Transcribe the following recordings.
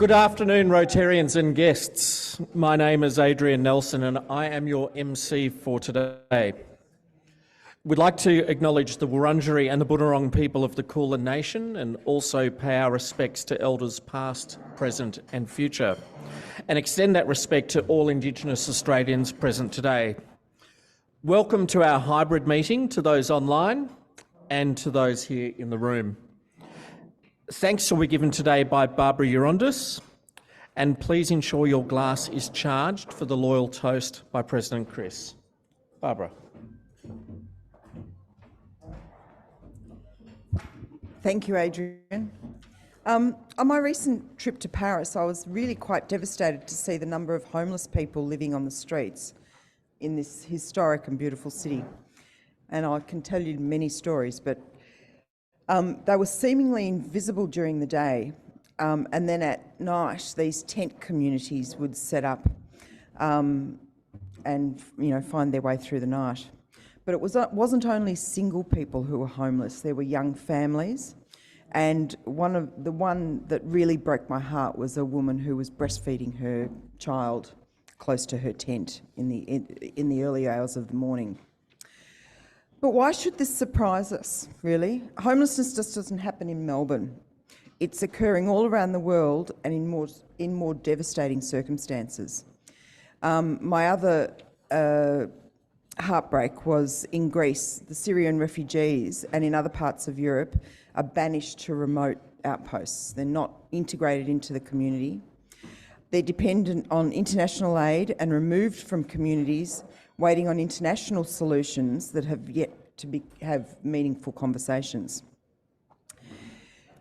Good afternoon, Rotarians and guests. My name is Adrian Nelson and I am your MC for today. We'd like to acknowledge the Wurundjeri and the Bunurong people of the Kulin Nation and also pay our respects to elders past, present and future, and extend that respect to all Indigenous Australians present today. Welcome to our hybrid meeting to those online and to those here in the room. Thanks will be given today by Barbara Urondis, and please ensure your glass is charged for the loyal toast by President Chris. Barbara. Thank you, Adrian. On my recent trip to Paris, I was really quite devastated to see the number of homeless people living on the streets in this historic and beautiful city. And I can tell you many stories, but they were seemingly invisible during the day, and then at night these tent communities would set up and find their way through the night. But it wasn't only single people who were homeless, there were young families, and the one that really broke my heart was a woman who was breastfeeding her child close to her tent in the early hours of the morning. But why should this surprise us, really? Homelessness just doesn't happen in Melbourne. It's occurring all around the world and in more devastating circumstances. My other heartbreak was in Greece. The Syrian refugees and in other parts of Europe are banished to remote outposts. They're not integrated into the community. They're dependent on international aid and removed from communities, waiting on international solutions that have yet to have meaningful conversations.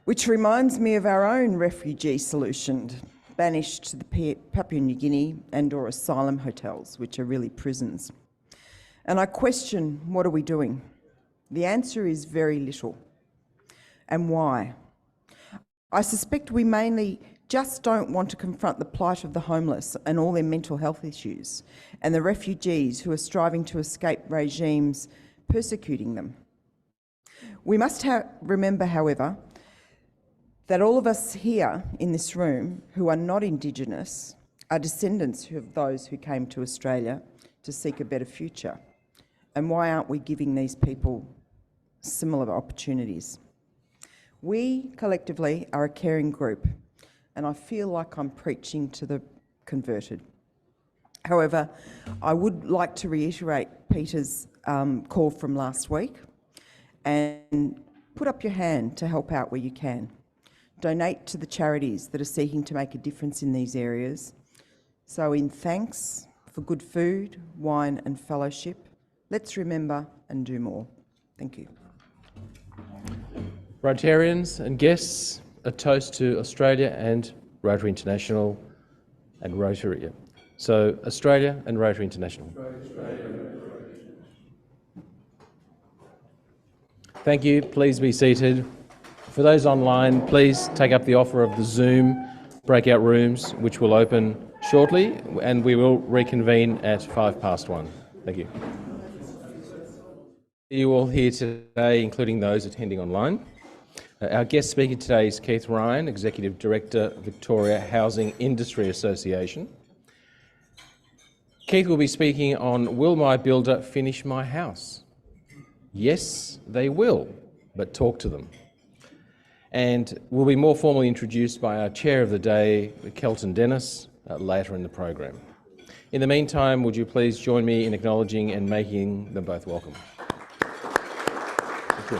Which reminds me of our own refugee solution, banished to the Papua New Guinea and/or asylum hotels, which are really prisons. And I question, what are we doing? The answer is very little. And why? I suspect we mainly just don't want to confront the plight of the homeless and all their mental health issues, and the refugees who are striving to escape regimes persecuting them. We must remember, however, that all of us here in this room who are not Indigenous are descendants of those who came to Australia to seek a better future. And why aren't we giving these people similar opportunities? We collectively are a caring group, and I feel like I'm preaching to the converted. However, I would like to reiterate Peter's call from last week and put up your hand to help out where you can. Donate to the charities that are seeking to make a difference in these areas. So in thanks for good food, wine and fellowship, let's remember and do more. Thank you. Rotarians and guests, a toast to Australia and Rotary International and Rotary. So Australia and Rotary International. Thank you. Please be seated. For those online, please take up the offer of the Zoom breakout rooms, which will open shortly, and we will reconvene at 1:05. Thank you. You all here today, including those attending online. Our guest speaker today is Keith Ryan, Executive Director, Victoria Housing Industry Association. Keith will be speaking on Will My Builder Finish My House? Yes, they will, but talk to them. And will be more formally introduced by our Chair of the Day, Kelton Dennis, later in the program. In the meantime, would you please join me in acknowledging and making them both welcome. Thank you.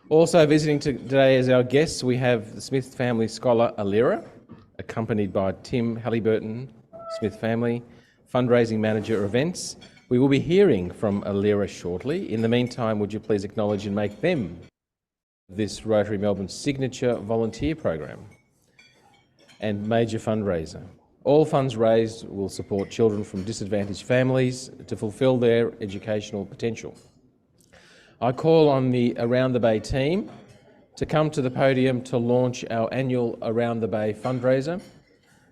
Also visiting today as our guests, we have the Smith family scholar Alira, accompanied by Tim Halliburton, Smith family, fundraising manager events. We will be hearing from Alira shortly. In the meantime, would you please acknowledge and make them this Rotary Melbourne signature volunteer program and major fundraiser. All funds raised will support children from disadvantaged families to fulfil their educational potential. I call on the Around the Bay team to come to the podium to launch our annual Around the Bay fundraiser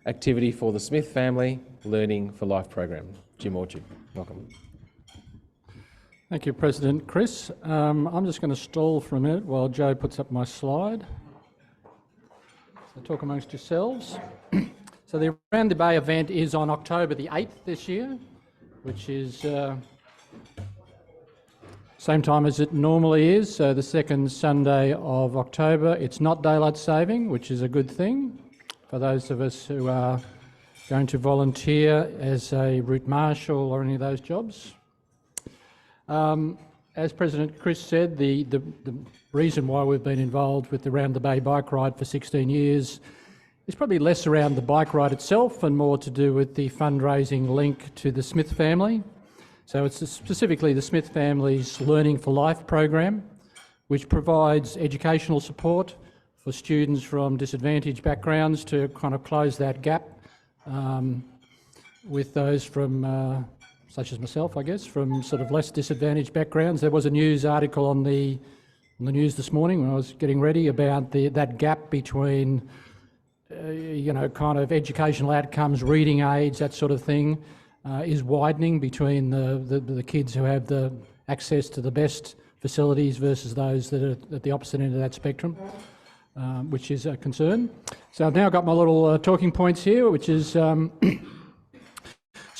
activity for the Smith Family Learning for Life program. Jim Orchard, welcome. Thank you, President Chris. I'm just going to stall for a minute while Joe puts up my slide. to talk amongst yourselves. So the Around the Bay event is on October the 8th this year, which is same time as it normally is, so the second Sunday of October. It's not daylight saving, which is a good thing for those of us who are going to volunteer as a route marshal or any of those jobs. As President Chris said, the reason why we've been involved with the Round the Bay bike ride for 16 years is probably less around the bike ride itself and more to do with the fundraising link to the Smith family. So it's specifically the Smith family's Learning for Life program, which provides educational support for students from disadvantaged backgrounds to kind of close that gap with those from, such as myself, I guess, from sort of less disadvantaged backgrounds. There was a news article on the news this morning when I was getting ready about that gap between, kind of educational outcomes, reading aids, that sort of thing, is widening between the kids who have the access to the best facilities versus those that are at the opposite end of that spectrum, which is a concern. So I've now got my little talking points here, which is so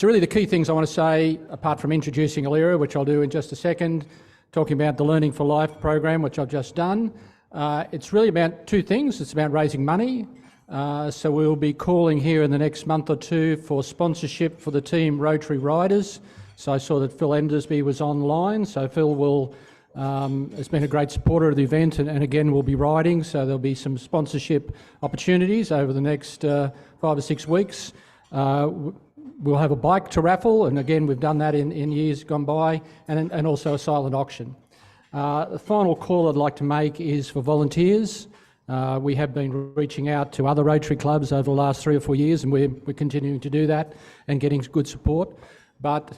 really the key things I want to say, apart from introducing Alira, which I'll do in just a second, talking about the Learning for Life program, which I've just done. It's really about two things. It's about raising money. So we'll be calling here in the next month or two for sponsorship for the team Rotary Riders. So I saw that Phil Endersby was online. So Phil has been a great supporter of the event and again will be riding. So there'll be some sponsorship opportunities over the next 5 or 6 weeks. We'll have a bike to raffle, and again we've done that in years gone by, and also a silent auction. The final call I'd like to make is for volunteers. We have been reaching out to other Rotary clubs over the last 3 or 4 years, and we're continuing to do that and getting good support. But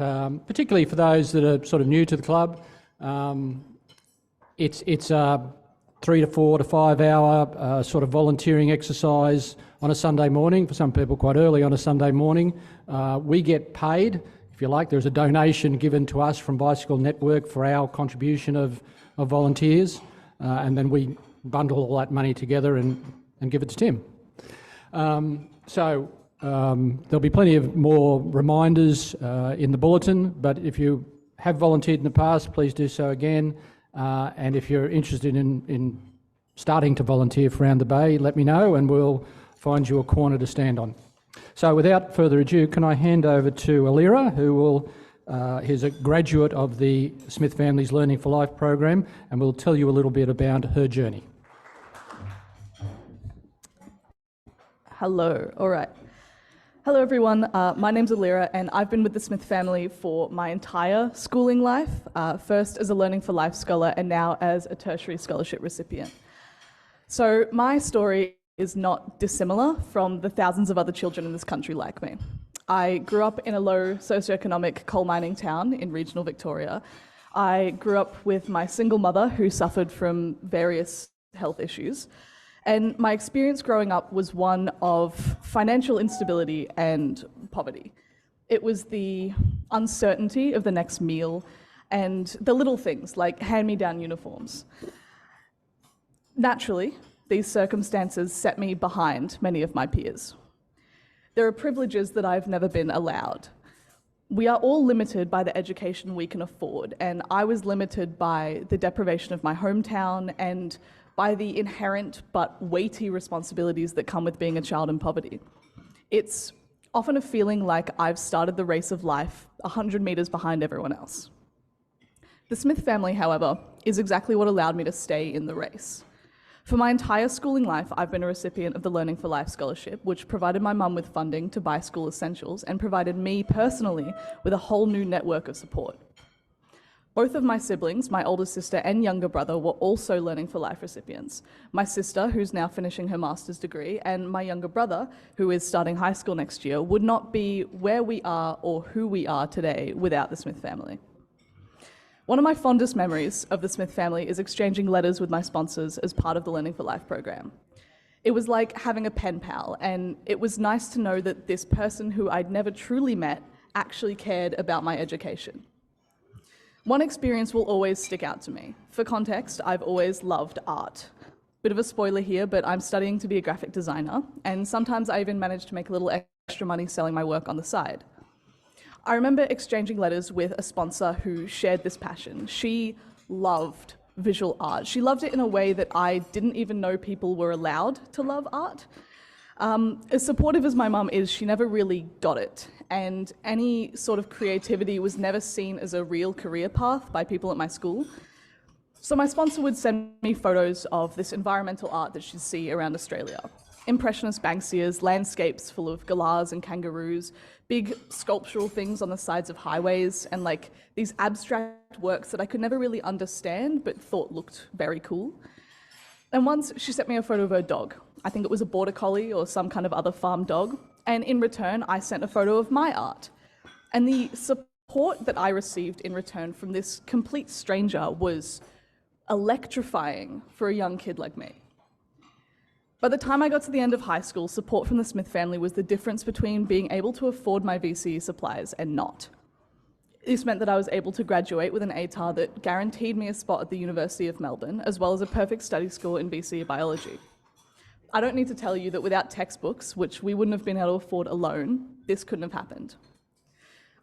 particularly for those that are sort of new to the club, it's a 3 to 4 to 5 hour sort of volunteering exercise on a Sunday morning, for some people quite early on a Sunday morning. We get paid, if you like. There's a donation given to us from Bicycle Network for our contribution of volunteers, and then we bundle all that money together and give it to Tim. There'll be plenty of more reminders in the bulletin, but if you have volunteered in the past, please do so again. And if you're interested in starting to volunteer for Round the Bay, let me know and we'll find you a corner to stand on. So without further ado, can I hand over to Alira, who's a graduate of the Smith family's Learning for Life program, and will tell you a little bit about her journey. Hello, all right. Hello everyone, my name's Alira and I've been with the Smith family for my entire schooling life, first as a Learning for Life scholar and now as a tertiary scholarship recipient. So my story is not dissimilar from the thousands of other children in this country like me. I grew up in a low socioeconomic coal mining town in regional Victoria. I grew up with my single mother who suffered from various health issues. And my experience growing up was one of financial instability and poverty. It was the uncertainty of the next meal and the little things like hand-me-down uniforms. Naturally, these circumstances set me behind many of my peers. There are privileges that I've never been allowed. We are all limited by the education we can afford, and I was limited by the deprivation of my hometown and by the inherent but weighty responsibilities that come with being a child in poverty. It's often a feeling like I've started the race of life 100 metres behind everyone else. The Smith family, however, is exactly what allowed me to stay in the race. For my entire schooling life, I've been a recipient of the Learning for Life scholarship, which provided my mum with funding to buy school essentials and provided me personally with a whole new network of support. Both of my siblings, my older sister and younger brother, were also Learning for Life recipients. My sister, who's now finishing her master's degree, and my younger brother, who is starting high school next year, would not be where we are or who we are today without the Smith family. One of my fondest memories of the Smith family is exchanging letters with my sponsors as part of the Learning for Life program. It was like having a pen pal, and it was nice to know that this person who I'd never truly met actually cared about my education. One experience will always stick out to me. For context, I've always loved art. Bit of a spoiler here, but I'm studying to be a graphic designer, and sometimes I even manage to make a little extra money selling my work on the side. I remember exchanging letters with a sponsor who shared this passion. She loved visual art. She loved it in a way that I didn't even know people were allowed to love art. As supportive as my mum is, she never really got it, and any sort of creativity was never seen as a real career path by people at my school. So my sponsor would send me photos of this environmental art that she'd see around Australia. Impressionist Banksias, landscapes full of galahs and kangaroos, big sculptural things on the sides of highways, and like these abstract works that I could never really understand but thought looked very cool. And once she sent me a photo of her dog. I think it was a border collie or some kind of other farm dog. And in return, I sent a photo of my art. And the support that I received in return from this complete stranger was electrifying for a young kid like me. By the time I got to the end of high school, support from the Smith family was the difference between being able to afford my VCE supplies and not. This meant that I was able to graduate with an ATAR that guaranteed me a spot at the University of Melbourne, as well as a perfect study score in VCE biology. I don't need to tell you that without textbooks, which we wouldn't have been able to afford alone, this couldn't have happened.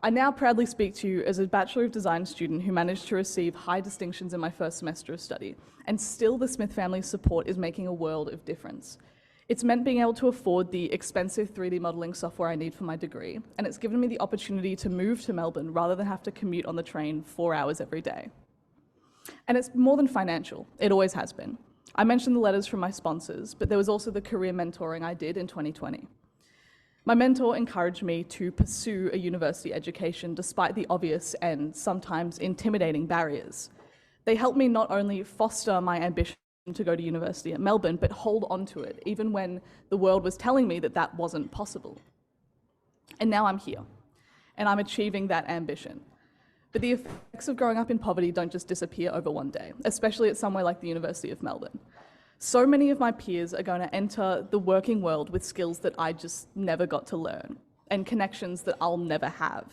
I now proudly speak to you as a Bachelor of Design student who managed to receive high distinctions in my first semester of study, and still the Smith family's support is making a world of difference. It's meant being able to afford the expensive 3D modelling software I need for my degree, and it's given me the opportunity to move to Melbourne rather than have to commute on the train 4 hours every day. And it's more than financial, it always has been. I mentioned the letters from my sponsors, but there was also the career mentoring I did in 2020. My mentor encouraged me to pursue a university education despite the obvious and sometimes intimidating barriers. They helped me not only foster my ambition to go to university at Melbourne, but hold on to it, even when the world was telling me that that wasn't possible. And now I'm here, and I'm achieving that ambition. But the effects of growing up in poverty don't just disappear over one day, especially at somewhere like the University of Melbourne. So many of my peers are going to enter the working world with skills that I just never got to learn, and connections that I'll never have.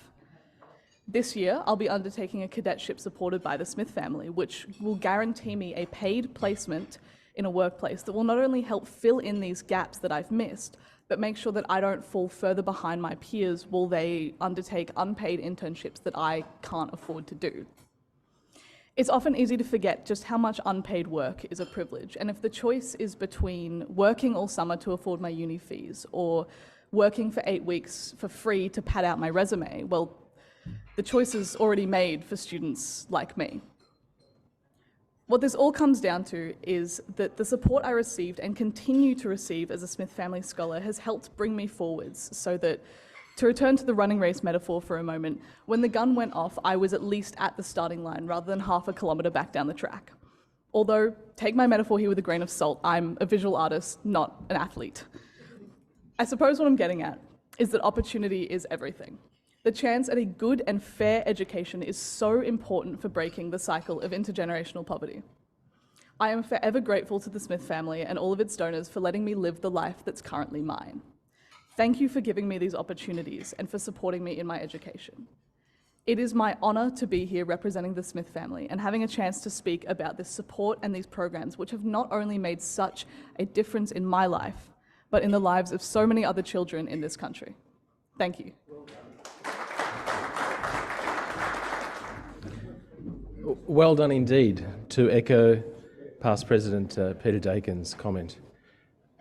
This year, I'll be undertaking a cadetship supported by the Smith family, which will guarantee me a paid placement in a workplace that will not only help fill in these gaps that I've missed, but make sure that I don't fall further behind my peers while they undertake unpaid internships that I can't afford to do. It's often easy to forget just how much unpaid work is a privilege, and if the choice is between working all summer to afford my uni fees or working for 8 weeks for free to pad out my resume, well, the choice is already made for students like me. What this all comes down to is that the support I received and continue to receive as a Smith Family Scholar has helped bring me forwards, so that, to return to the running race metaphor for a moment, when the gun went off, I was at least at the starting line rather than half a kilometre back down the track. Although, take my metaphor here with a grain of salt, I'm a visual artist, not an athlete. I suppose what I'm getting at is that opportunity is everything. The chance at a good and fair education is so important for breaking the cycle of intergenerational poverty. I am forever grateful to the Smith family and all of its donors for letting me live the life that's currently mine. Thank you for giving me these opportunities and for supporting me in my education. It is my honour to be here representing the Smith family and having a chance to speak about this support and these programs, which have not only made such a difference in my life, but in the lives of so many other children in this country. Thank you. Well done indeed, to echo past President Peter Dakin's comment.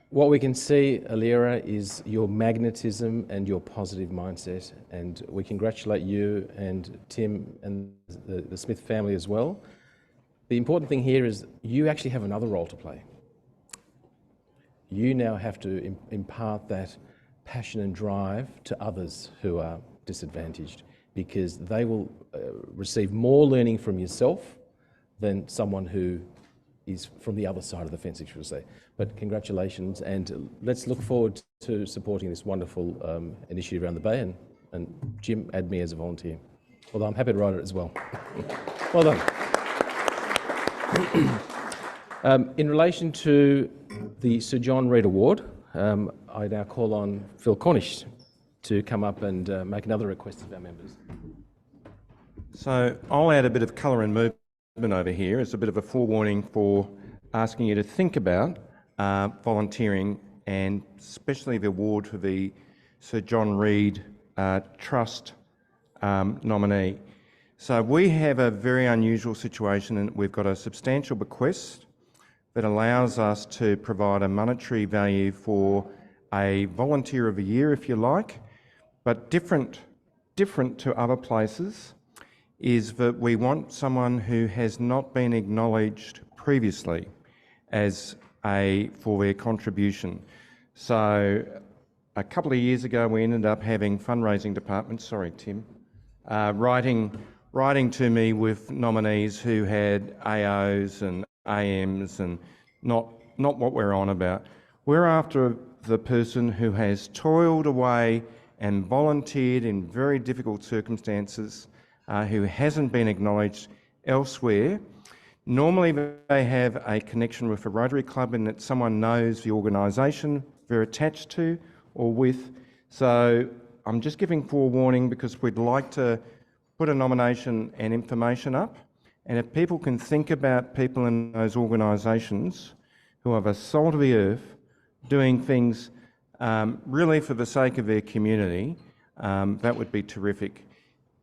What we can see, Alira, is your magnetism and your positive mindset, and we congratulate you and Tim and the Smith family as well. The important thing here is you actually have another role to play. You now have to impart that passion and drive to others who are disadvantaged, because they will receive more learning from yourself than someone who is from the other side of the fence, if you will say. But congratulations, and let's look forward to supporting this wonderful initiative around the Bay, and Jim, add me as a volunteer. Although I'm happy to write it as well. Well done. In relation to the Sir John Reid Award, I now call on Phil Cornish to come up and make another request of our members. So I'll add a bit of colour and movement over here as a bit of a forewarning for asking you to think about volunteering, and especially the award for the Sir John Reid Trust nominee. So we have a very unusual situation, and we've got a substantial bequest that allows us to provide a monetary value for a volunteer of the year, if you like, but different to other places is that we want someone who has not been acknowledged previously for their contribution. So a couple of years ago, we ended up having fundraising departments, sorry Tim, writing to me with nominees who had AOs and AMs and not what we're on about. We're after the person who has toiled away and volunteered in very difficult circumstances, who hasn't been acknowledged elsewhere. Normally they have a connection with a Rotary Club in that someone knows the organisation they're attached to or with. So I'm just giving forewarning because we'd like to put a nomination and information up, and if people can think about people in those organisations who are the salt of the earth, doing things really for the sake of their community, that would be terrific.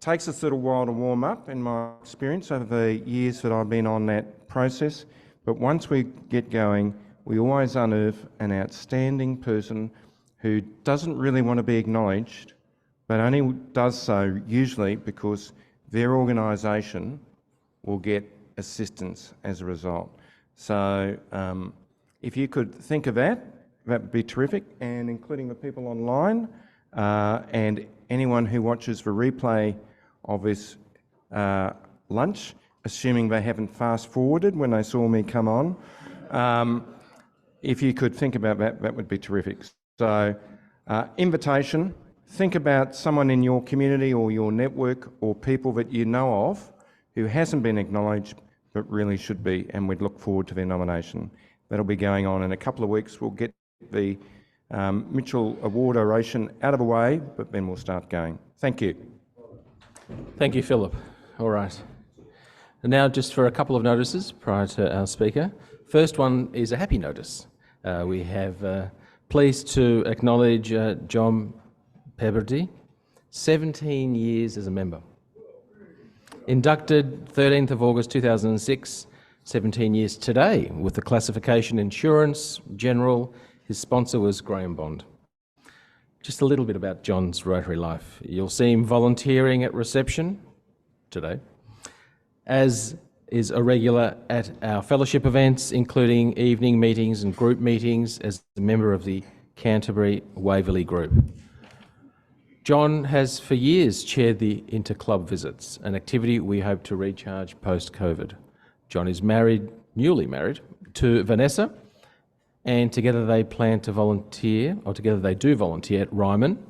Takes us a little while to warm up, in my experience, over the years that I've been on that process, but once we get going, we always unearth an outstanding person who doesn't really want to be acknowledged, but only does so usually because their organisation will get assistance as a result. So if you could think of that, that would be terrific, and including the people online and anyone who watches the replay of this lunch, assuming they haven't fast forwarded when they saw me come on. If you could think about that, that would be terrific. So invitation, think about someone in your community or your network or people that you know of who hasn't been acknowledged but really should be, and we'd look forward to their nomination. That'll be going on in a couple of weeks. We'll get the Mitchell Award oration out of the way, but then we'll start going. Thank you. Thank you, Philip. All right. And now just for a couple of notices prior to our speaker. First one is a happy notice. We have pleased to acknowledge John Peberty, 17 years as a member. Inducted 13th of August 2006, 17 years today with the classification Insurance General. His sponsor was Graham Bond. Just a little bit about John's Rotary life. You'll see him volunteering at reception today, as is a regular at our fellowship events, including evening meetings and group meetings as a member of the Canterbury Waverley Group. John has for years chaired the inter-club visits, an activity we hope to recharge post-COVID. John is newly married to Vanessa, and together they plan to volunteer, or together they do volunteer at Ryman.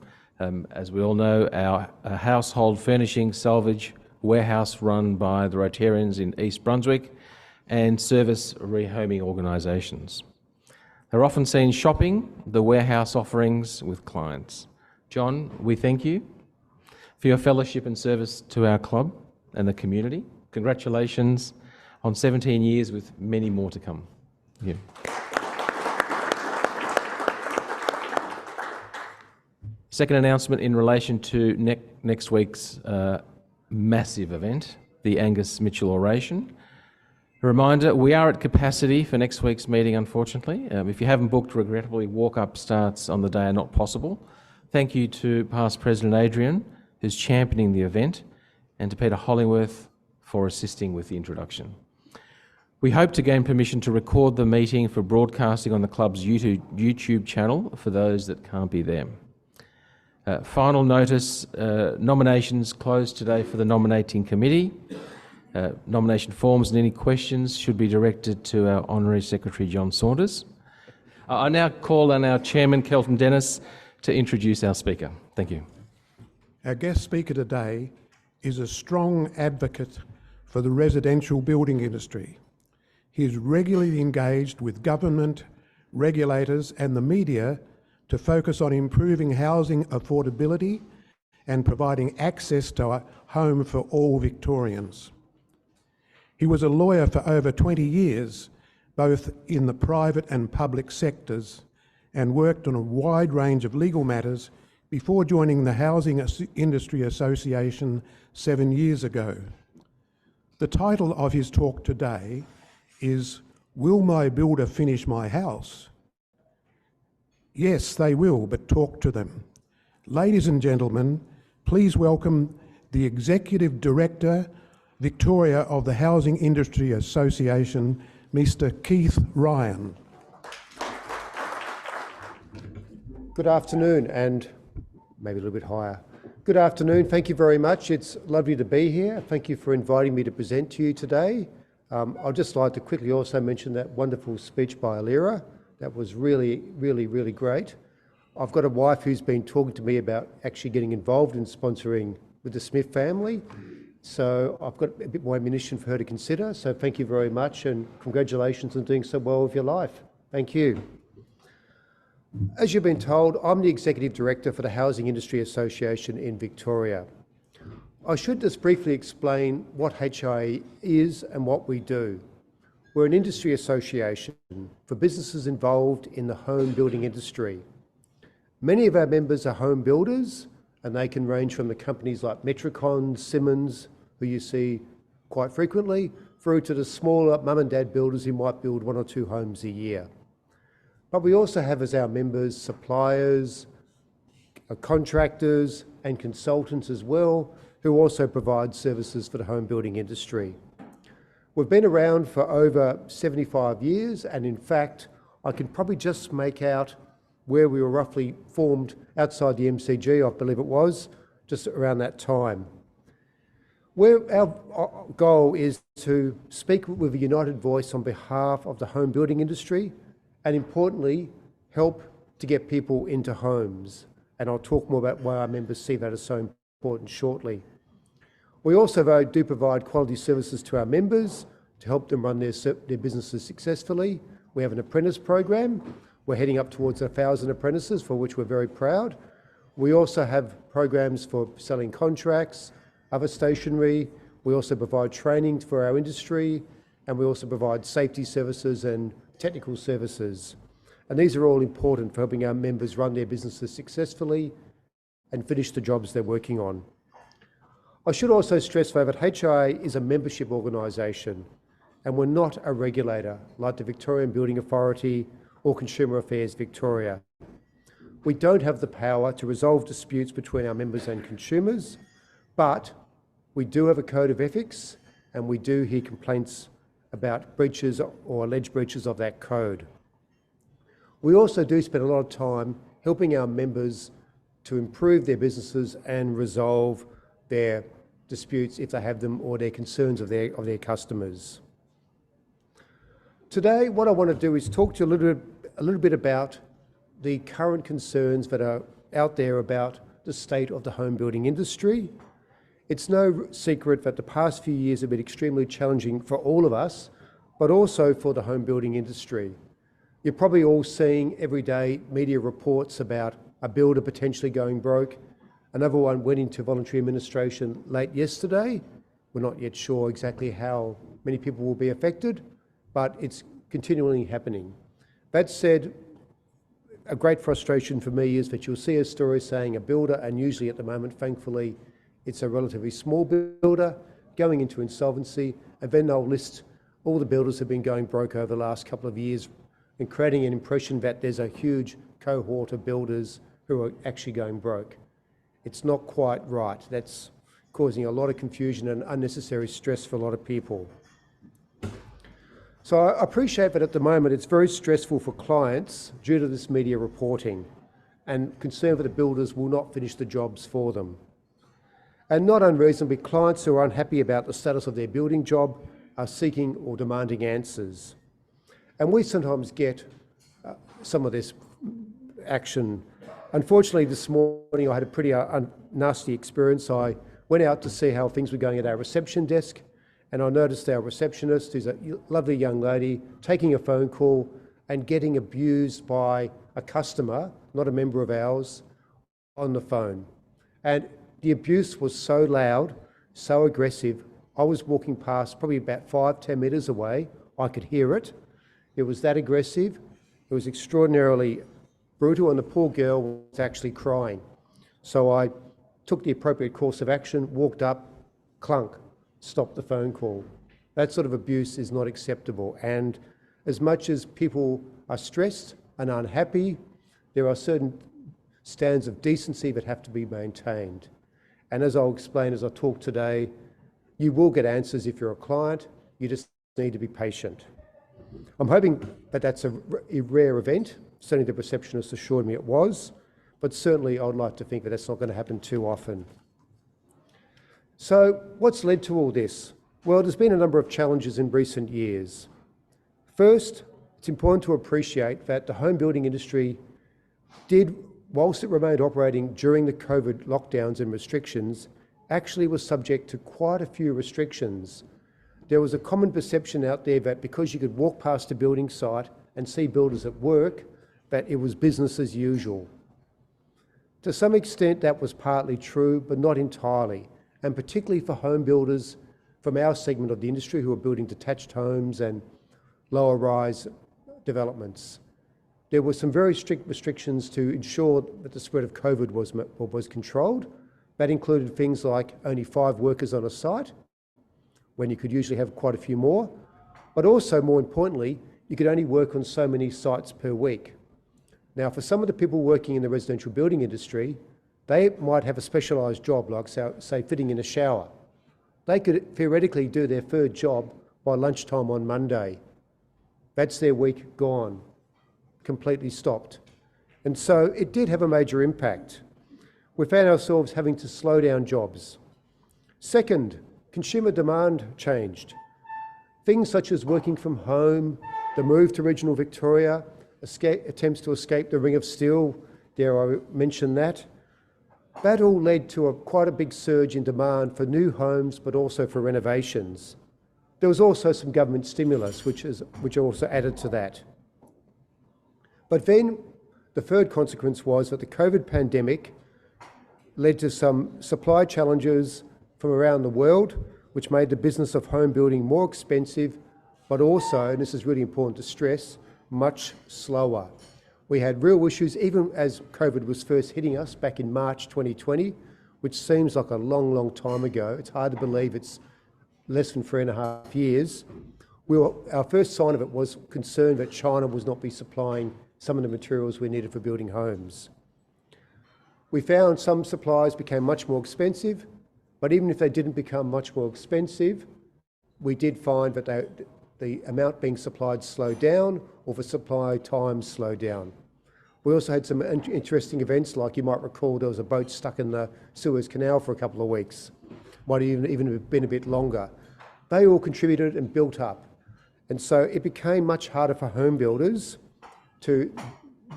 As we all know, our household furnishing salvage warehouse run by the Rotarians in East Brunswick and service rehoming organisations. They're often seen shopping the warehouse offerings with clients. John, we thank you for your fellowship and service to our club and the community. Congratulations on 17 years with many more to come. Yeah. Second announcement in relation to next week's massive event, the Angus Mitchell Oration. A reminder, we are at capacity for next week's meeting, unfortunately. If you haven't booked, regrettably, walk-up starts on the day are not possible. Thank you to past President Adrian, who's championing the event, and to Peter Hollingworth for assisting with the introduction. We hope to gain permission to record the meeting for broadcasting on the club's YouTube channel for those that can't be there. Final notice, nominations closed today for the nominating committee. Nomination forms and any questions should be directed to our Honorary Secretary, John Saunders. I now call on our Chairman, Kelton Dennis, to introduce our speaker. Thank you. Our guest speaker today is a strong advocate for the residential building industry. He is regularly engaged with government, regulators and the media to focus on improving housing affordability and providing access to a home for all Victorians. He was a lawyer for over 20 years, both in the private and public sectors, and worked on a wide range of legal matters before joining the Housing Industry Association 7 years ago. The title of his talk today is, "Will my builder finish my house?" Yes, they will, but talk to them. Ladies and gentlemen, please welcome the Executive Director, Victoria of the Housing Industry Association, Mr. Keith Ryan. Good afternoon, and maybe a little bit higher. Good afternoon, thank you very much. It's lovely to be here. Thank you for inviting me to present to you today. I'd just like to quickly also mention that wonderful speech by Alira. That was really, really, really great. I've got a wife who's been talking to me about actually getting involved in sponsoring with the Smith family. So I've got a bit more ammunition for her to consider. So thank you very much, and congratulations on doing so well with your life. Thank you. As you've been told, I'm the Executive Director for the Housing Industry Association in Victoria. I should just briefly explain what HIA is and what we do. We're an industry association for businesses involved in the home building industry. Many of our members are home builders, and they can range from the companies like Metricon, Simmons, who you see quite frequently, through to the smaller mum and dad builders who might build 1 or 2 homes a year. But we also have as our members suppliers, contractors and consultants as well, who also provide services for the home building industry. We've been around for over 75 years, and in fact, I can probably just make out where we were roughly formed outside the MCG, I believe it was, just around that time. Our goal is to speak with a united voice on behalf of the home building industry, and importantly, help to get people into homes. And I'll talk more about why our members see that as so important shortly. We also, though, do provide quality services to our members to help them run their businesses successfully. We have an apprentice program. We're heading up towards 1,000 apprentices, for which we're very proud. We also have programs for selling contracts, other stationery. We also provide training for our industry, and we also provide safety services and technical services. And these are all important for helping our members run their businesses successfully and finish the jobs they're working on. I should also stress, though, that HIA is a membership organisation, and we're not a regulator like the Victorian Building Authority or Consumer Affairs Victoria. We don't have the power to resolve disputes between our members and consumers, but we do have a code of ethics, and we do hear complaints about breaches or alleged breaches of that code. We also do spend a lot of time helping our members to improve their businesses and resolve their disputes if they have them, or their concerns of their customers. Today, what I want to do is talk to you a little bit about the current concerns that are out there about the state of the home building industry. It's no secret that the past few years have been extremely challenging for all of us, but also for the home building industry. You're probably all seeing everyday media reports about a builder potentially going broke. Another one went into voluntary administration late yesterday. We're not yet sure exactly how many people will be affected, but it's continually happening. That said, a great frustration for me is that you'll see a story saying a builder, and usually at the moment, thankfully, it's a relatively small builder going into insolvency, and then they'll list all the builders who have been going broke over the last couple of years and creating an impression that there's a huge cohort of builders who are actually going broke. It's not quite right. That's causing a lot of confusion and unnecessary stress for a lot of people. So I appreciate that at the moment it's very stressful for clients due to this media reporting, and concern that the builders will not finish the jobs for them. And not unreasonably, clients who are unhappy about the status of their building job are seeking or demanding answers. And we sometimes get some of this action. Unfortunately, this morning I had a pretty nasty experience. I went out to see how things were going at our reception desk, and I noticed our receptionist, who's a lovely young lady, taking a phone call and getting abused by a customer, not a member of ours, on the phone. And the abuse was so loud, so aggressive. I was walking past, probably about 5-10 metres away. I could hear it. It was that aggressive. It was extraordinarily brutal, and the poor girl was actually crying. So I took the appropriate course of action, walked up, clunk, stopped the phone call. That sort of abuse is not acceptable. And as much as people are stressed and unhappy, there are certain standards of decency that have to be maintained. And as I'll explain as I talk today, you will get answers if you're a client. You just need to be patient. I'm hoping that that's a rare event. Certainly the receptionist assured me it was, but certainly I would like to think that that's not going to happen too often. So what's led to all this? Well, there's been a number of challenges in recent years. First, it's important to appreciate that the home building industry did, whilst it remained operating during the COVID lockdowns and restrictions, actually was subject to quite a few restrictions. There was a common perception out there that because you could walk past a building site and see builders at work, that it was business as usual. To some extent that was partly true, but not entirely, and particularly for home builders from our segment of the industry who are building detached homes and lower rise developments. There were some very strict restrictions to ensure that the spread of COVID was controlled. That included things like only 5 workers on a site, when you could usually have quite a few more, but also more importantly, you could only work on so many sites per week. Now, for some of the people working in the residential building industry, they might have a specialised job, like say fitting in a shower. They could theoretically do their 3rd job by lunchtime on Monday. That's their week gone, completely stopped. And so it did have a major impact. We found ourselves having to slow down jobs. Second, consumer demand changed. Things such as working from home, the move to regional Victoria, attempts to escape the Ring of Steel, dare I mention that. That all led to quite a big surge in demand for new homes, but also for renovations. There was also some government stimulus, which also added to that. But then the third consequence was that the COVID pandemic led to some supply challenges from around the world, which made the business of home building more expensive, but also, and this is really important to stress, much slower. We had real issues, even as COVID was first hitting us back in March 2020, which seems like a long, long time ago. It's hard to believe it's less than 3.5 years. Our first sign of it was concern that China was not be supplying some of the materials we needed for building homes. We found some supplies became much more expensive, but even if they didn't become much more expensive, we did find that the amount being supplied slowed down, or the supply times slowed down. We also had some interesting events, like you might recall there was a boat stuck in the Suez Canal for a couple of weeks, might even have been a bit longer. They all contributed and built up. And so it became much harder for home builders to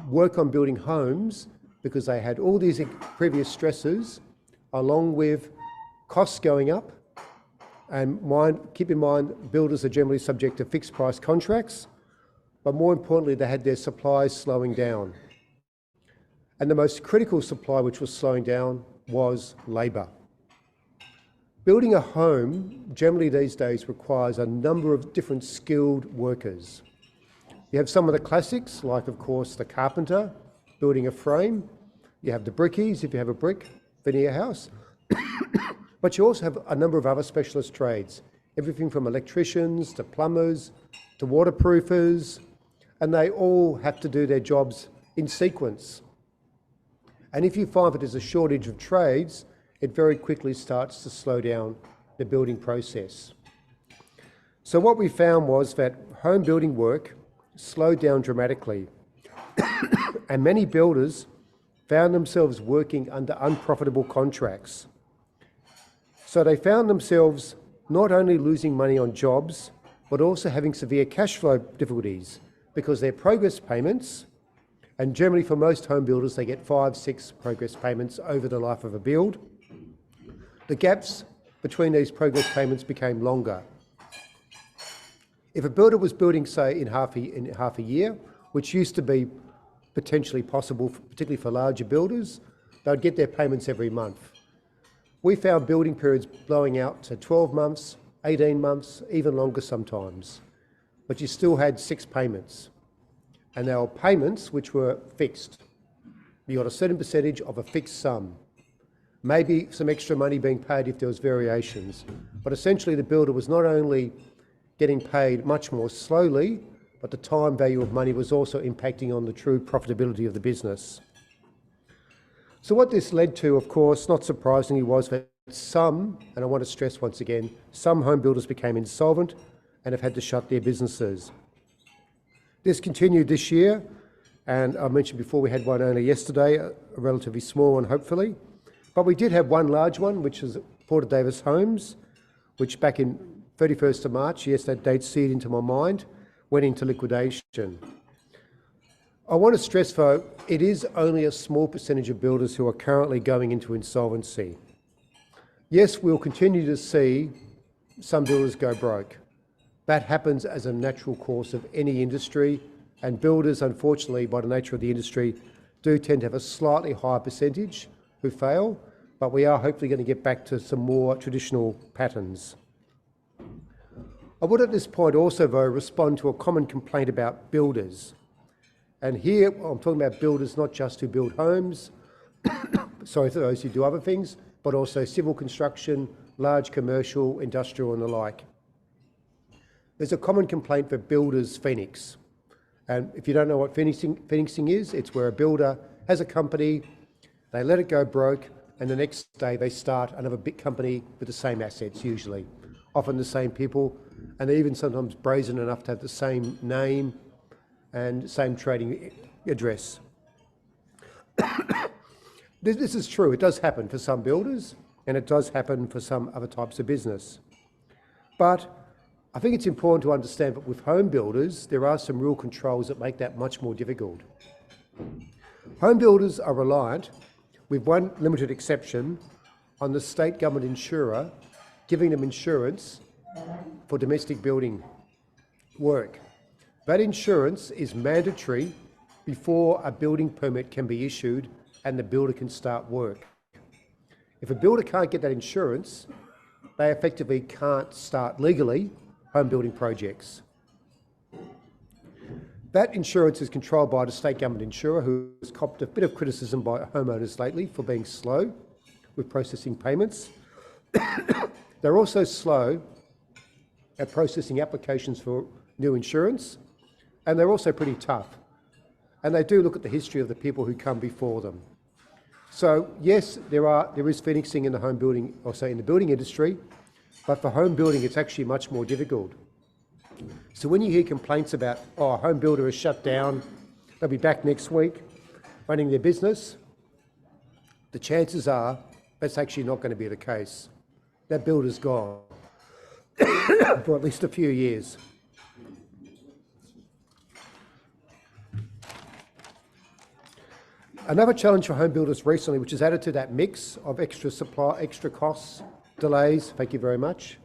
work on building homes because they had all these previous stresses, along with costs going up. And keep in mind, builders are generally subject to fixed price contracts, but more importantly, they had their supplies slowing down. And the most critical supply which was slowing down was labour. Building a home generally these days requires a number of different skilled workers. You have some of the classics, like of course the carpenter building a frame. You have the brickies, if you have a brick veneer house. But you also have a number of other specialist trades, everything from electricians to plumbers to waterproofers, and they all have to do their jobs in sequence. And if you find that there's a shortage of trades, it very quickly starts to slow down the building process. So what we found was that home building work slowed down dramatically, and many builders found themselves working under unprofitable contracts. So they found themselves not only losing money on jobs, but also having severe cash flow difficulties because their progress payments, and generally for most home builders, they get 5, 6 progress payments over the life of a build. The gaps between these progress payments became longer. If a builder was building, say, in half a year, which used to be potentially possible, particularly for larger builders, they'd get their payments every month. We found building periods blowing out to 12 months, 18 months, even longer sometimes. but you still had 6 payments. And they were payments which were fixed. You got a certain percentage of a fixed sum. Maybe some extra money being paid if there was variations. But essentially the builder was not only getting paid much more slowly, but the time value of money was also impacting on the true profitability of the business. So what this led to, of course, not surprisingly, was that some, and I want to stress once again, some home builders became insolvent and have had to shut their businesses. This continued this year, and I mentioned before we had one only yesterday, a relatively small one hopefully. But we did have one large one, which is Porter Davis Homes, which back in 31st of March, yes, that date seared into my mind, went into liquidation. I want to stress though, it is only a small percentage of builders who are currently going into insolvency. Yes, we'll continue to see some builders go broke. That happens as a natural course of any industry, and builders, unfortunately, by the nature of the industry, do tend to have a slightly higher percentage who fail, but we are hopefully going to get back to some more traditional patterns. I would at this point also, though, respond to a common complaint about builders. And here I'm talking about builders not just who build homes, sorry, for those who do other things, but also civil construction, large commercial, industrial and the like. There's a common complaint for builders Phoenix. And if you don't know what Phoenixing is, it's where a builder has a company, they let it go broke, and the next day they start another big company with the same assets usually, often the same people, and they're even sometimes brazen enough to have the same name and same trading address. This is true, it does happen for some builders, and it does happen for some other types of business. But I think it's important to understand that with home builders, there are some real controls that make that much more difficult. Home builders are reliant, with one limited exception, on the state government insurer giving them insurance for domestic building work. That insurance is mandatory before a building permit can be issued and the builder can start work. If a builder can't get that insurance, they effectively can't start legally home building projects. That insurance is controlled by the state government insurer, who has copped a bit of criticism by homeowners lately for being slow with processing payments. They're also slow at processing applications for new insurance, and they're also pretty tough. And they do look at the history of the people who come before them. So yes, there is Phoenixing in the home building, or say in the building industry, but for home building it's actually much more difficult. So when you hear complaints about, oh, a home builder is shut down, they'll be back next week running their business, the chances are that's actually not going to be the case. That builder's gone for at least a few years. Another challenge for home builders recently, which has added to that mix of extra supply, extra costs, delays, thank you very much,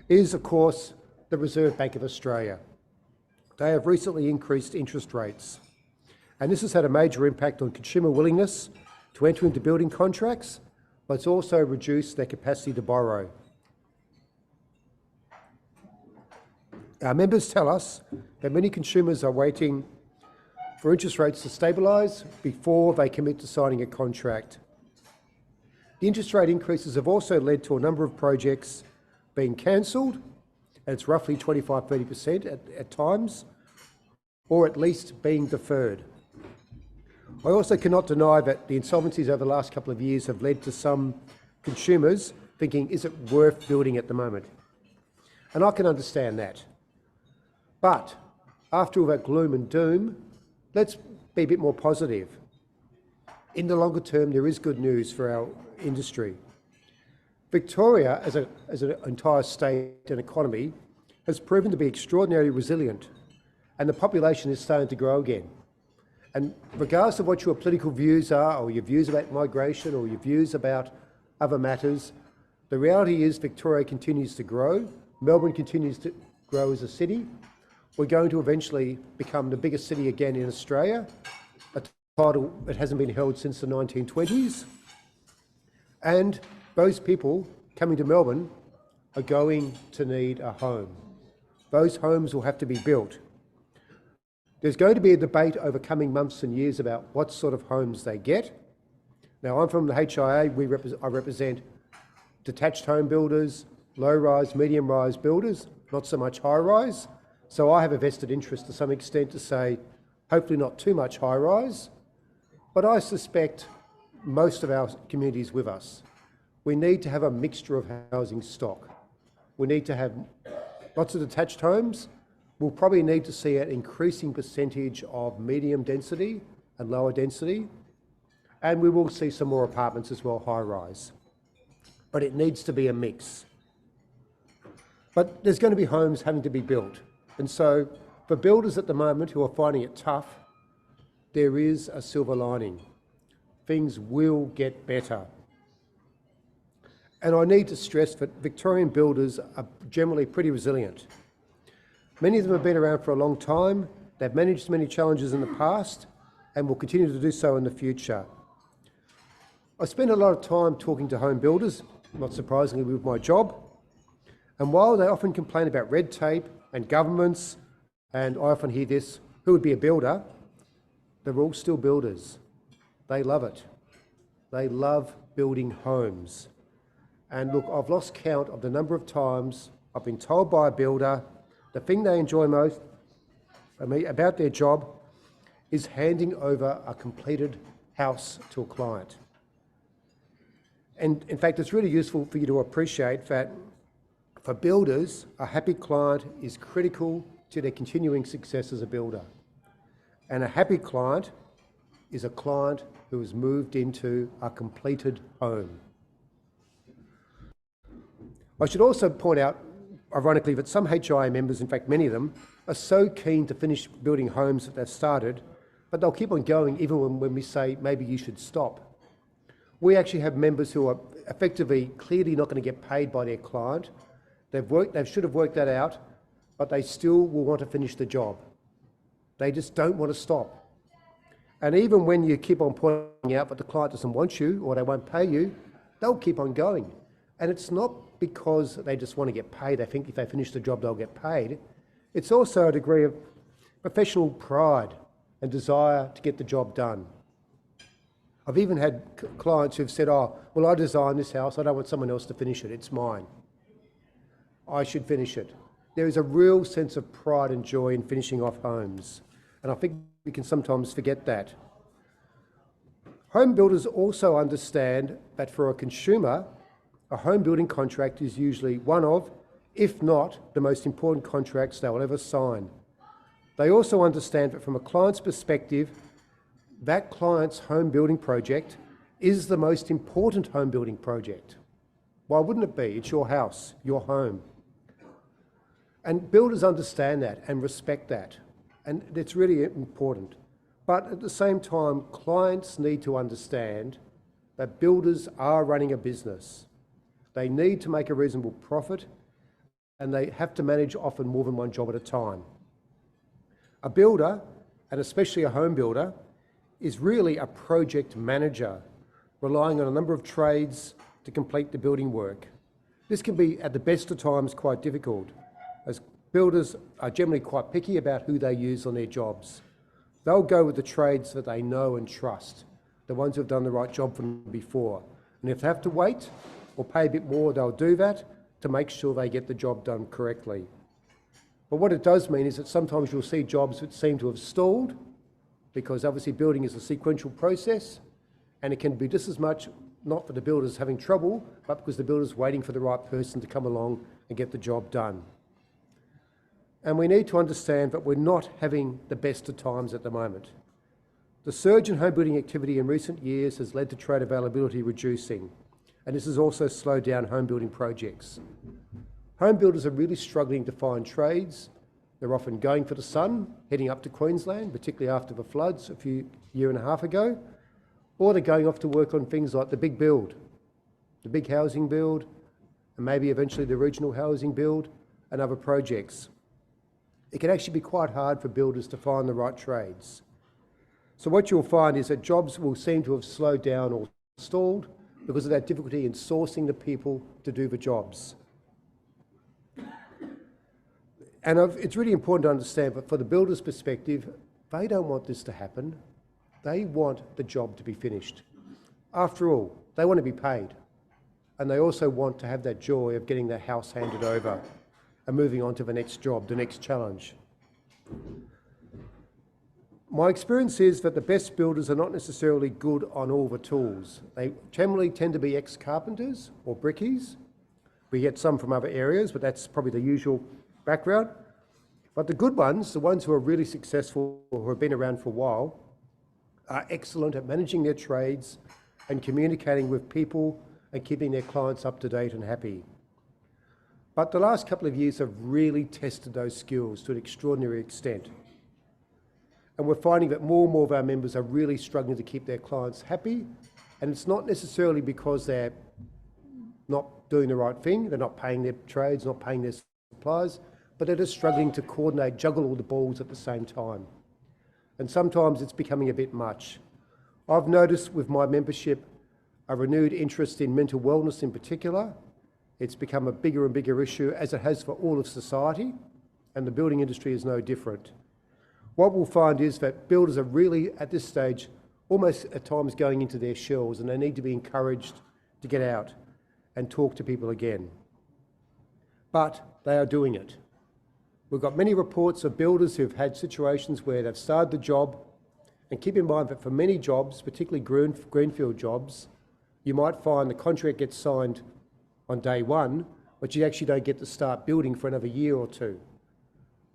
is of course the Reserve Bank of Australia. They have recently increased interest rates, and this has had a major impact on consumer willingness to enter into building contracts, but it's also reduced their capacity to borrow. Our members tell us that many consumers are waiting for interest rates to stabilise before they commit to signing a contract. The interest rate increases have also led to a number of projects being cancelled, and it's roughly 25–30% at times, or at least being deferred. I also cannot deny that the insolvencies over the last couple of years have led to some consumers thinking, is it worth building at the moment? And I can understand that. But after all that gloom and doom, let's be a bit more positive. In the longer term, there is good news for our industry. Victoria, as an entire state and economy, has proven to be extraordinarily resilient, and the population is starting to grow again. And regardless of what your political views are, or your views about migration, or your views about other matters, the reality is Victoria continues to grow, Melbourne continues to grow as a city. We're going to eventually become the biggest city again in Australia, a title that hasn't been held since the 1920s. And those people coming to Melbourne are going to need a home. Those homes will have to be built. There's going to be a debate over coming months and years about what sort of homes they get. Now, I'm from the HIA. I represent detached home builders, low-rise, medium-rise builders, not so much high-rise. So I have a vested interest to some extent to say, hopefully not too much high-rise, but I suspect most of our communities with us. We need to have a mixture of housing stock. We need to have lots of detached homes. We'll probably need to see an increasing percentage of medium density and lower density, and we will see some more apartments as well, high-rise. But it needs to be a mix. But there's going to be homes having to be built. And so for builders at the moment who are finding it tough, there is a silver lining. Things will get better. And I need to stress that Victorian builders are generally pretty resilient. Many of them have been around for a long time, they've managed many challenges in the past, and will continue to do so in the future. I spend a lot of time talking to home builders, not surprisingly with my job, and while they often complain about red tape and governments, and I often hear this, who would be a builder? They're all still builders. They love it. They love building homes. And look, I've lost count of the number of times I've been told by a builder the thing they enjoy most about their job is handing over a completed house to a client. And in fact, it's really useful for you to appreciate that for builders, a happy client is critical to their continuing success as a builder. And a happy client is a client who has moved into a completed home. I should also point out, ironically, that some HIA members, in fact many of them, are so keen to finish building homes that they've started, but they'll keep on going even when we say maybe you should stop. We actually have members who are effectively clearly not going to get paid by their client. They should have worked that out, but they still will want to finish the job. They just don't want to stop. And even when you keep on pointing out that the client doesn't want you or they won't pay you, they'll keep on going. And it's not because they just want to get paid. They think if they finish the job, they'll get paid. It's also a degree of professional pride and desire to get the job done. I've even had clients who've said, oh, well, I designed this house. I don't want someone else to finish it. It's mine. I should finish it. There is a real sense of pride and joy in finishing off homes. And I think we can sometimes forget that. Home builders also understand that for a consumer, a home building contract is usually one of, if not, the most important contracts they will ever sign. They also understand that from a client's perspective, that client's home building project is the most important home building project. Why wouldn't it be? It's your house, your home. And builders understand that and respect that. And it's really important. But at the same time, clients need to understand that builders are running a business. They need to make a reasonable profit, and they have to manage often more than one job at a time. A builder, and especially a home builder, is really a project manager, relying on a number of trades to complete the building work. This can be, at the best of times, quite difficult, as builders are generally quite picky about who they use on their jobs. They'll go with the trades that they know and trust, the ones who have done the right job for them before. And if they have to wait or pay a bit more, they'll do that to make sure they get the job done correctly. But what it does mean is that sometimes you'll see jobs that seem to have stalled, because obviously building is a sequential process, and it can be just as much not for the builders having trouble, but because the builder's waiting for the right person to come along and get the job done. And we need to understand that we're not having the best of times at the moment. The surge in home building activity in recent years has led to trade availability reducing, and this has also slowed down home building projects. Home builders are really struggling to find trades. They're often going for the sun, heading up to Queensland, particularly after the floods a year and a half ago, or they're going off to work on things like the big build, the big housing build, and maybe eventually the regional housing build and other projects. It can actually be quite hard for builders to find the right trades. So what you'll find is that jobs will seem to have slowed down or stalled because of that difficulty in sourcing the people to do the jobs. And it's really important to understand, but for the builder's perspective, they don't want this to happen. They want the job to be finished. After all, they want to be paid. And they also want to have that joy of getting their house handed over and moving on to the next job, the next challenge. My experience is that the best builders are not necessarily good on all the tools. They generally tend to be ex-carpenters or brickies. We get some from other areas, but that's probably the usual background. But the good ones, the ones who are really successful or who have been around for a while, are excellent at managing their trades and communicating with people and keeping their clients up to date and happy. But the last couple of years have really tested those skills to an extraordinary extent. And we're finding that more and more of our members are really struggling to keep their clients happy. And it's not necessarily because they're not doing the right thing, they're not paying their trades, not paying their suppliers, but they're just struggling to coordinate, juggle all the balls at the same time. And sometimes it's becoming a bit much. I've noticed with my membership a renewed interest in mental wellness in particular. It's become a bigger and bigger issue, as it has for all of society, and the building industry is no different. What we'll find is that builders are really, at this stage, almost at times going into their shells, and they need to be encouraged to get out and talk to people again. But they are doing it. We've got many reports of builders who've had situations where they've started the job, and keep in mind that for many jobs, particularly greenfield jobs, you might find the contract gets signed on day one, but you actually don't get to start building for another year or two.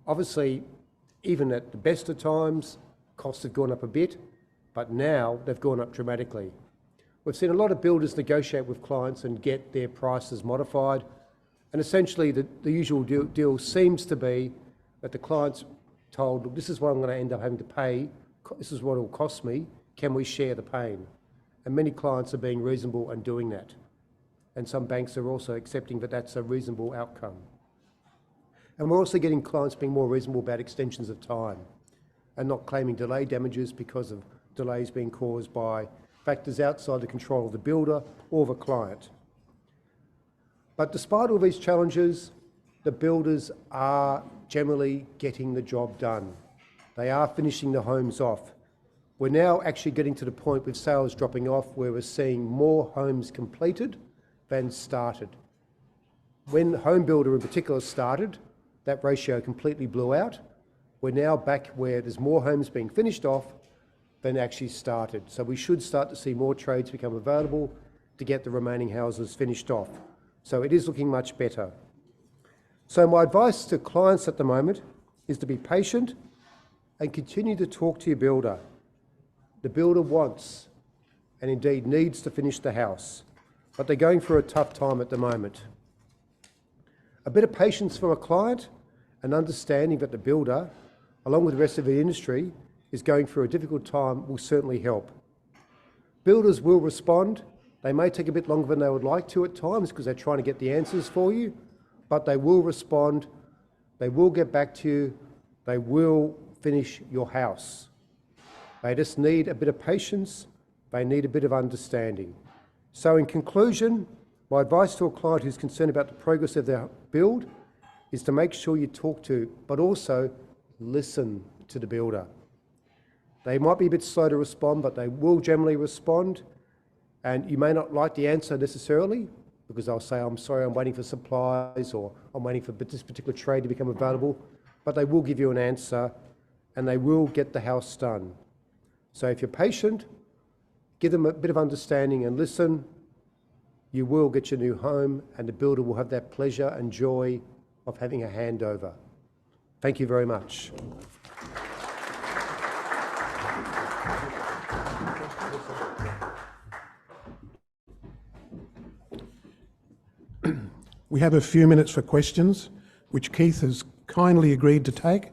Obviously, even at the best of times, costs have gone up a bit, but now they've gone up dramatically. We've seen a lot of builders negotiate with clients and get their prices modified, and essentially the usual deal seems to be that the client's told, look, this is what I'm going to end up having to pay, this is what it will cost me, can we share the pain? And many clients are being reasonable and doing that. And some banks are also accepting that that's a reasonable outcome. And we're also getting clients being more reasonable about extensions of time and not claiming delay damages because of delays being caused by factors outside the control of the builder or the client. But despite all these challenges, the builders are generally getting the job done. They are finishing the homes off. We're now actually getting to the point with sales dropping off where we're seeing more homes completed than started. When Home Builder in particular started, that ratio completely blew out. We're now back where there's more homes being finished off than actually started. So we should start to see more trades become available to get the remaining houses finished off. So it is looking much better. So my advice to clients at the moment is to be patient and continue to talk to your builder. The builder wants and indeed needs to finish the house, but they're going through a tough time at the moment. A bit of patience from a client and understanding that the builder, along with the rest of the industry, is going through a difficult time will certainly help. Builders will respond. They may take a bit longer than they would like to at times because they're trying to get the answers for you, but they will respond, they will get back to you, they will finish your house. They just need a bit of patience, they need a bit of understanding. So in conclusion, my advice to a client who's concerned about the progress of their build is to make sure you talk to, but also listen to the builder. They might be a bit slow to respond, but they will generally respond. And you may not like the answer necessarily, because they'll say, I'm sorry, I'm waiting for supplies, or I'm waiting for this particular trade to become available, but they will give you an answer and they will get the house done. So if you're patient, give them a bit of understanding and listen, you will get your new home and the builder will have that pleasure and joy of having a handover. Thank you very much. We have a few minutes for questions, which Keith has kindly agreed to take.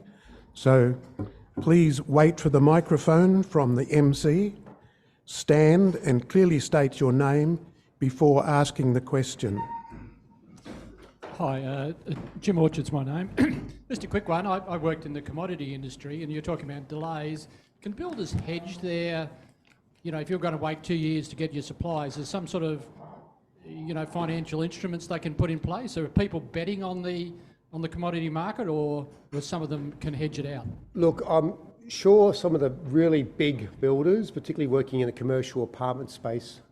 So please wait for the microphone from the MC, stand and clearly state your name before asking the question. Hi, Jim Orchard's my name. Just a quick one. I worked in the commodity industry and you're talking about delays. Can builders hedge their, if you're going to wait 2 years to get your supplies, there's some sort of, financial instruments they can put in place? Or are people betting on the on the commodity market, or some of them can hedge it out? Look, I'm sure some of the really big builders, particularly working in the commercial apartment space,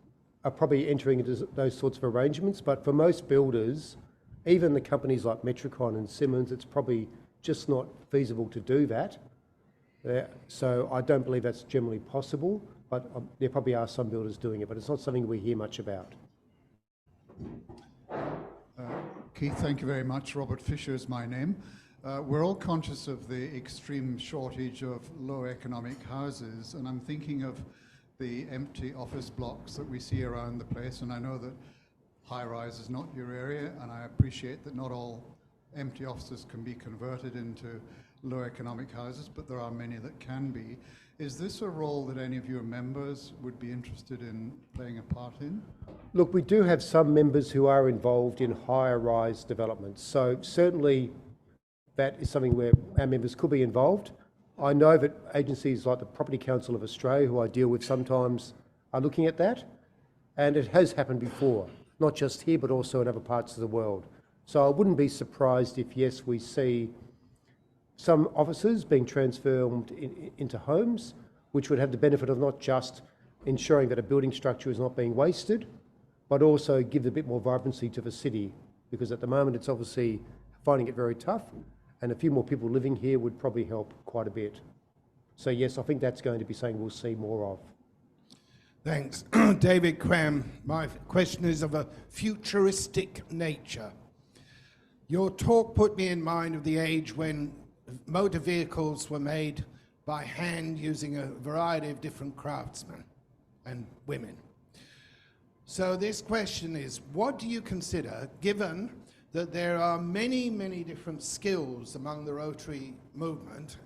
are probably entering into those sorts of arrangements. But for most builders, even the companies like Metricon and Simmons, it's probably just not feasible to do that. So I don't believe that's generally possible, but there probably are some builders doing it, but it's not something we hear much about. Keith, thank you very much. Robert Fisher is my name. We're all conscious of the extreme shortage of low economic houses, and I'm thinking of the empty office blocks that we see around the place, and I know that high-rise is not your area, and I appreciate that not all empty offices can be converted into low economic houses, but there are many that can be. Is this a role that any of your members would be interested in playing a part in? Look, we do have some members who are involved in higher rise developments, so certainly that is something where our members could be involved. I know that agencies like the Property Council of Australia, who I deal with sometimes, are looking at that, and it has happened before, not just here but also in other parts of the world. So I wouldn't be surprised if, yes, we see some offices being transformed into homes, which would have the benefit of not just ensuring that a building structure is not being wasted, but also give a bit more vibrancy to the city, because at the moment it's obviously finding it very tough, and a few more people living here would probably help quite a bit. So yes, I think that's going to be something we'll see more of. Thanks. David Cram, my question is of a futuristic nature. Your talk put me in mind of the age when motor vehicles were made by hand using a variety of different craftsmen and women. So this question is, what do you consider, given that there are many, many different skills among the Rotary movement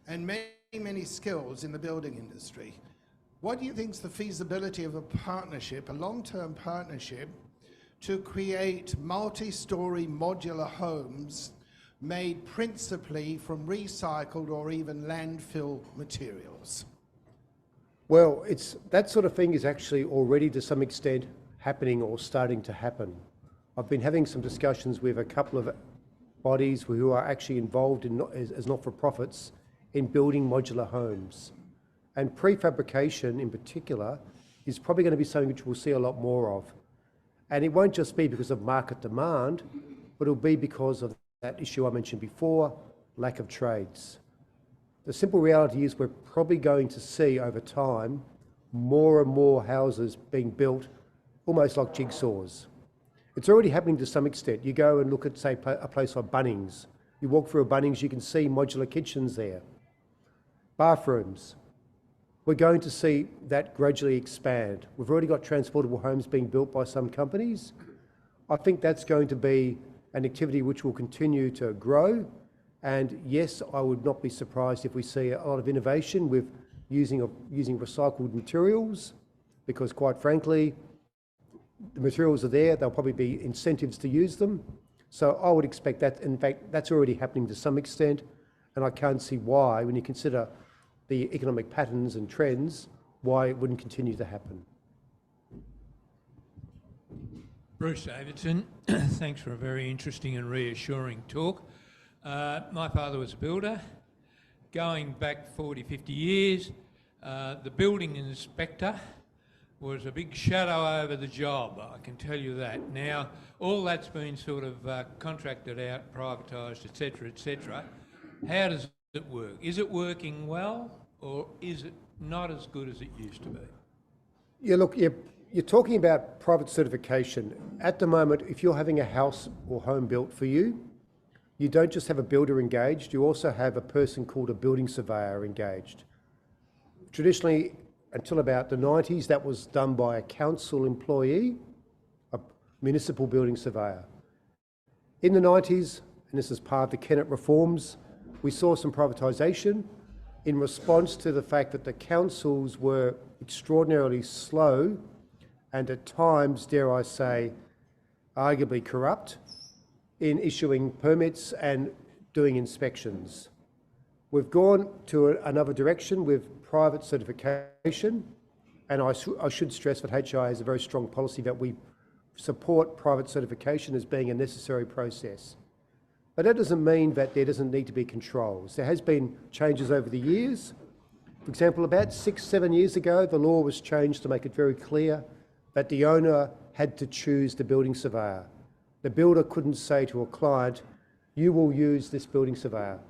and many, many skills in the building industry, what do you think is the feasibility of a partnership, a long-term partnership, to create multi-story modular homes made principally from recycled or even landfill materials? Well, that sort of thing is actually already to some extent happening or starting to happen. I've been having some discussions with a couple of bodies who are actually involved as not-for-profits in building modular homes. And prefabrication in particular is probably going to be something which we'll see a lot more of. And it won't just be because of market demand, but it'll be because of that issue I mentioned before, lack of trades. The simple reality is we're probably going to see over time more and more houses being built almost like jigsaws. It's already happening to some extent. You go and look at, say, a place like Bunnings. You walk through a Bunnings, you can see modular kitchens there. Bathrooms. We're going to see that gradually expand. We've already got transportable homes being built by some companies. I think that's going to be an activity which will continue to grow. And yes, I would not be surprised if we see a lot of innovation with using recycled materials, because quite frankly, the materials are there, there'll probably be incentives to use them. So I would expect that, in fact, that's already happening to some extent, and I can't see why, when you consider the economic patterns and trends, why it wouldn't continue to happen. Bruce Davidson, thanks for a very interesting and reassuring talk. My father was a builder. Going back 40, 50 years, the building inspector was a big shadow over the job, I can tell you that. Now, all that's been sort of contracted out, privatised, etc., etc. How does it work? Is it working well, or is it not as good as it used to be? Yeah, look, you're talking about private certification. At the moment, if you're having a house or home built for you, you don't just have a builder engaged, you also have a person called a building surveyor engaged. Traditionally, until about the 90s, that was done by a council employee, a municipal building surveyor. In the 90s, and this is part of the Kennett reforms, we saw some privatisation in response to the fact that the councils were extraordinarily slow and at times, dare I say, arguably corrupt in issuing permits and doing inspections. We've gone to another direction with private certification, and I should stress that HI has a very strong policy that we support private certification as being a necessary process. But that doesn't mean that there doesn't need to be controls. There has been changes over the years. For example, about 6-7 years ago, the law was changed to make it very clear that the owner had to choose the building surveyor. The builder couldn't say to a client, you will use this building surveyor.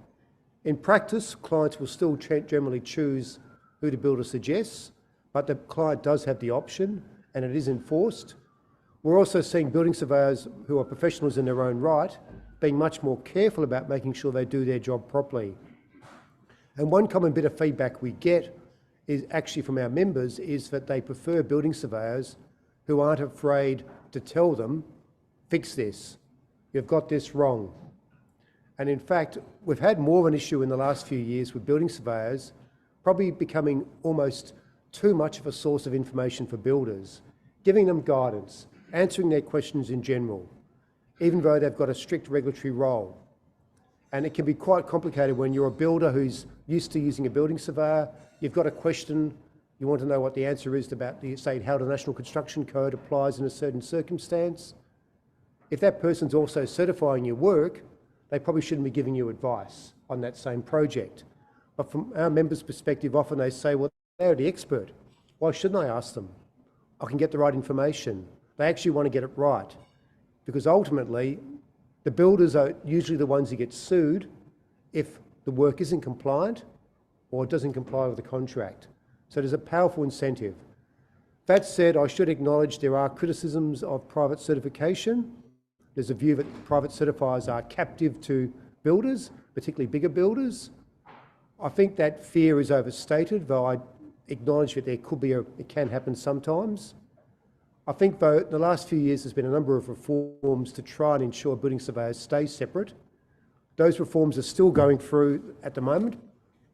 In practice, clients will still generally choose who the builder suggests, but the client does have the option and it is enforced. We're also seeing building surveyors who are professionals in their own right being much more careful about making sure they do their job properly. And one common bit of feedback we get is actually from our members is that they prefer building surveyors who aren't afraid to tell them, fix this, you've got this wrong. And in fact, we've had more of an issue in the last few years with building surveyors probably becoming almost too much of a source of information for builders, giving them guidance, answering their questions in general, even though they've got a strict regulatory role. And it can be quite complicated when you're a builder who's used to using a building surveyor, you've got a question, you want to know what the answer is about, say, how the National Construction Code applies in a certain circumstance. If that person's also certifying your work, they probably shouldn't be giving you advice on that same project. But from our members' perspective, often they say, well, they're the expert. Why shouldn't I ask them? I can get the right information. They actually want to get it right. Because ultimately, the builders are usually the ones who get sued if the work isn't compliant or it doesn't comply with the contract. So there's a powerful incentive. That said, I should acknowledge there are criticisms of private certification. There's a view that private certifiers are captive to builders, particularly bigger builders. I think that fear is overstated, though I acknowledge that there could be it can happen sometimes. I think, though, in the last few years there's been a number of reforms to try and ensure building surveyors stay separate. Those reforms are still going through at the moment,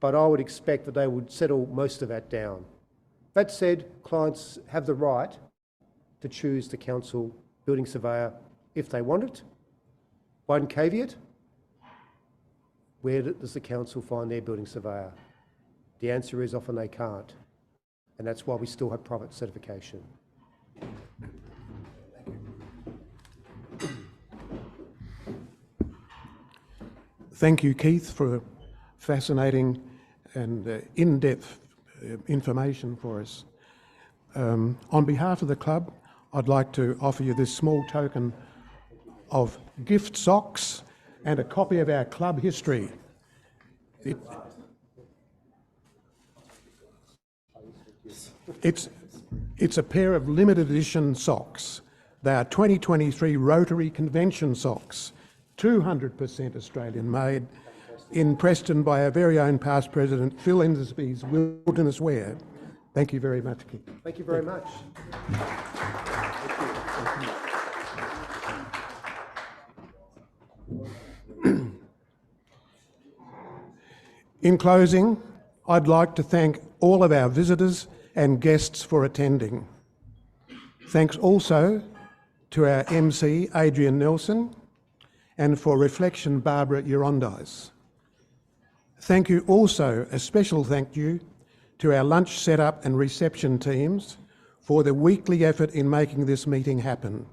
but I would expect that they would settle most of that down. That said, clients have the right to choose the council building surveyor if they want it. One caveat, where does the council find their building surveyor? The answer is often they can't, and that's why we still have private certification. Thank you, Keith, for fascinating and in-depth information for us. On behalf of the club, I'd like to offer you this small token of gift socks and a copy of our club history. It's a pair of limited edition socks. They are 2023 Rotary Convention socks, 200% Australian made in Preston by our very own past president, Phil Endersby's Wilderness Wear. Thank you very much, Keith. Thank you very much. In closing, I'd like to thank all of our visitors and guests for attending. Thanks also to our MC, Adrian Nelson, and for reflection, Barbara Eurondis. Thank you also, a special thank you to our lunch setup and reception teams for the weekly effort in making this meeting happen.